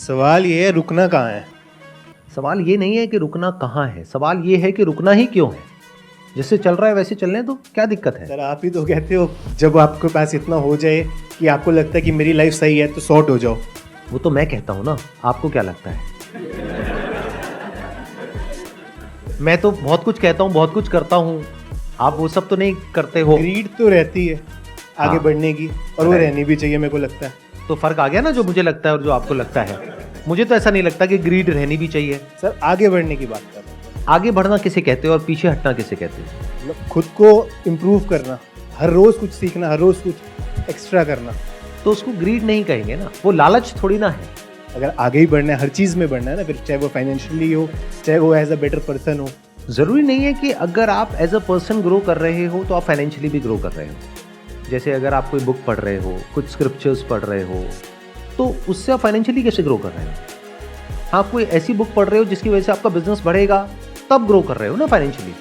सवाल ये है रुकना कहाँ है। सवाल ये नहीं है कि रुकना कहाँ है, सवाल ये है कि रुकना ही क्यों है। जैसे चल रहा है वैसे चलने दो, क्या दिक्कत है। सर आप ही तो कहते हो जब आपके पास इतना हो जाए कि आपको लगता है कि मेरी लाइफ सही है तो सॉर्ट हो जाओ। वो तो मैं कहता हूँ ना, आपको क्या लगता है। मैं तो बहुत कुछ कहता हूँ, बहुत कुछ करता हूँ, आप वो सब तो नहीं करते हो। ग्रीड तो रहती है आगे हाँ। बढ़ने की, और वो रहनी भी चाहिए मेरे को लगता है। तो फर्क आ गया ना, जो मुझे लगता है और जो आपको लगता है। मुझे तो ऐसा नहीं लगता कि ग्रीड रहनी भी चाहिए। सर आगे बढ़ने की बात कर रहा हूँ। आगे बढ़ना किसे कहते हैं और पीछे हटना किसे कहते हैं। मतलब खुद को इम्प्रूव करना, हर रोज कुछ सीखना, हर रोज कुछ एक्स्ट्रा करना, तो उसको ग्रीड नहीं कहेंगे ना, वो लालच थोड़ी ना है। अगर आगे ही बढ़ना है, हर चीज़ में बढ़ना है ना, फिर चाहे वो फाइनेंशियली हो, चाहे वो एज अ बेटर पर्सन हो। ज़रूरी नहीं है कि अगर आप एज अ पर्सन ग्रो कर रहे हो तो आप फाइनेंशियली भी ग्रो कर रहे हो। जैसे अगर आप कोई बुक पढ़ रहे हो, कुछ स्क्रिप्चर्स पढ़ रहे हो, तो उससे आप फाइनेंशियली कैसे ग्रो कर रहे हो। आप कोई ऐसी बुक पढ़ रहे हो जिसकी वजह से आपका बिजनेस बढ़ेगा, तब ग्रो कर रहे हो ना फाइनेंशियली।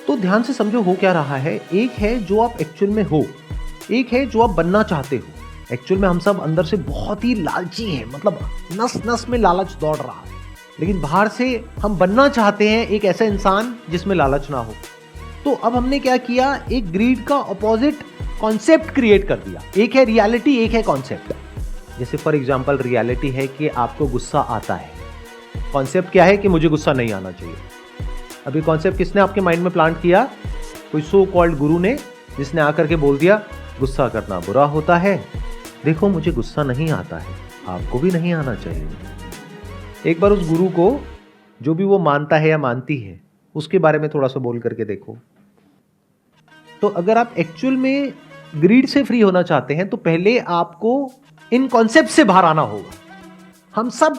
तो ध्यान से समझो हो क्या रहा है। एक है जो आप एक्चुअल में हो, एक है जो आप बनना चाहते हो। एक्चुअल में हम सब अंदर से बहुत ही लालची हैं, मतलब नस नस में लालच दौड़ रहा है, लेकिन बाहर से हम बनना चाहते हैं एक ऐसा इंसान जिसमें लालच ना हो। तो अब हमने क्या किया, एक ग्रीड का अपोजिट कॉन्सेप्ट क्रिएट कर दिया। एक है रियलिटी, एक है कॉन्सेप्ट। जैसे फॉर एग्जांपल रियलिटी है कि आपको गुस्सा आता है, कॉन्सेप्ट क्या है कि मुझे गुस्सा नहीं आना चाहिए। अभी कॉन्सेप्ट किसने आपके माइंड में प्लांट किया, कोई सो कॉल्ड गुरु ने, जिसने आकर के बोल दिया गुस्सा करना बुरा होता है, देखो मुझे गुस्सा नहीं आता है, आपको भी नहीं आना चाहिए। एक बार उस गुरु को, जो भी वो मानता है या मानती है, उसके बारे में थोड़ा सा बोल करके देखो। तो अगर आप एक्चुअल में ग्रीड से फ्री होना चाहते हैं तो पहले आपको इन कॉन्सेप्ट से बाहर आना होगा। हम सब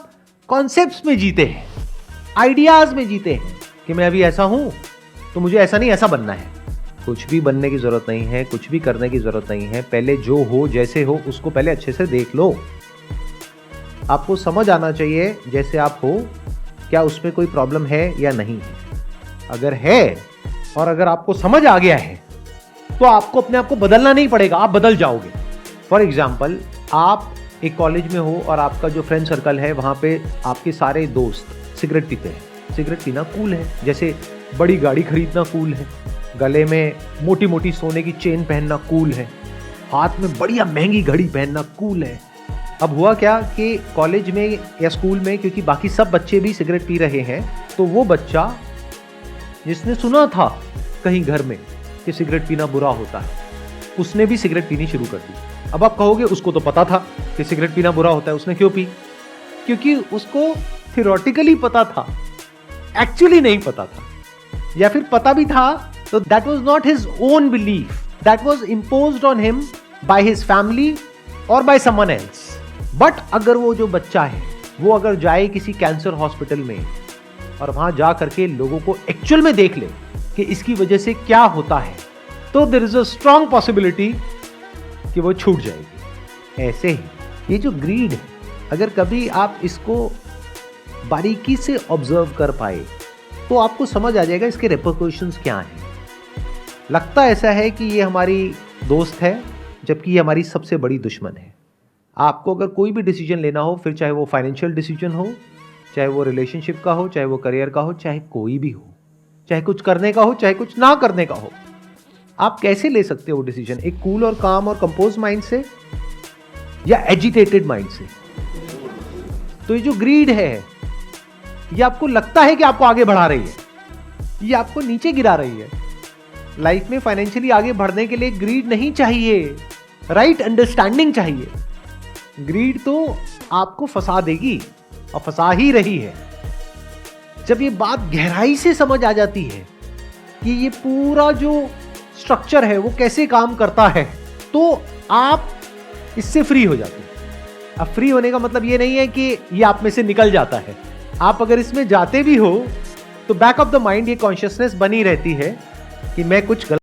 कॉन्सेप्ट्स में जीते हैं, आइडियाज में जीते हैं कि मैं अभी ऐसा हूं तो मुझे ऐसा नहीं ऐसा बनना है। कुछ भी बनने की जरूरत नहीं है, कुछ भी करने की जरूरत नहीं है। पहले जो हो जैसे हो उसको पहले अच्छे से देख लो। आपको समझ आना चाहिए जैसे आप हो, क्या उसमें कोई प्रॉब्लम है या नहीं है। अगर है और अगर आपको समझ आ गया है तो आपको अपने आप को बदलना नहीं पड़ेगा, आप बदल जाओगे। फॉर एग्जाम्पल, आप एक कॉलेज में हो और आपका जो फ्रेंड सर्कल है वहाँ पे आपके सारे दोस्त सिगरेट पीते हैं। सिगरेट पीना कूल है, जैसे बड़ी गाड़ी खरीदना कूल है, गले में मोटी मोटी सोने की चेन पहनना कूल है, हाथ में बढ़िया महंगी घड़ी पहनना कूल है। अब हुआ क्या कि कॉलेज में या स्कूल में, क्योंकि बाकी सब बच्चे भी सिगरेट पी रहे हैं, तो वो बच्चा जिसने सुना था कहीं घर में कि सिगरेट पीना बुरा होता है, उसने भी सिगरेट पीनी शुरू कर दी। अब आप कहोगे उसको तो पता था कि सिगरेट पीना बुरा होता है, उसने क्यों पी? क्योंकि उसको थियोरेटिकली पता था, एक्चुअली नहीं पता था, या फिर पता भी था तो that was not his own belief, that was imposed on him by his family और बाय समवन एल्स। बट अगर वो जो बच्चा है वो अगर जाए किसी कैंसर हॉस्पिटल में और वहां जा करके लोगों को एक्चुअल में देख ले कि इसकी वजह से क्या होता है, तो there is a strong possibility कि वो छूट जाएगी। ऐसे ही ये जो ग्रीड है, अगर कभी आप इसको बारीकी से ऑब्जर्व कर पाए तो आपको समझ आ जाएगा इसके रिपरकशंस क्या हैं। लगता ऐसा है कि ये हमारी दोस्त है, जबकि ये हमारी सबसे बड़ी दुश्मन है। आपको अगर कोई भी डिसीजन लेना हो, फिर चाहे वो फाइनेंशियल डिसीजन हो, चाहे वो रिलेशनशिप का हो, चाहे वो करियर का हो, चाहे कोई भी हो, चाहे कुछ करने का हो, चाहे कुछ ना करने का हो, आप कैसे ले सकते हो डिसीजन? एक कूल और काम और कंपोज माइंड से या एजिटेटेड माइंड से? तो ये जो ग्रीड है, ये आपको लगता है कि आपको आगे बढ़ा रही है, ये आपको नीचे गिरा रही है। लाइफ में फाइनेंशियली आगे बढ़ने के लिए ग्रीड नहीं चाहिए, राइट अंडरस्टैंडिंग चाहिए। ग्रीड तो आपको फंसा देगी और फंसा ही रही है। जब ये बात गहराई से समझ आ जाती है कि ये पूरा जो स्ट्रक्चर है वो कैसे काम करता है, तो आप इससे फ्री हो जाते हैं। अब फ्री होने का मतलब ये नहीं है कि ये आप में से निकल जाता है। आप अगर इसमें जाते भी हो तो बैक ऑफ द माइंड ये कॉन्शियसनेस बनी रहती है कि मैं कुछ गलत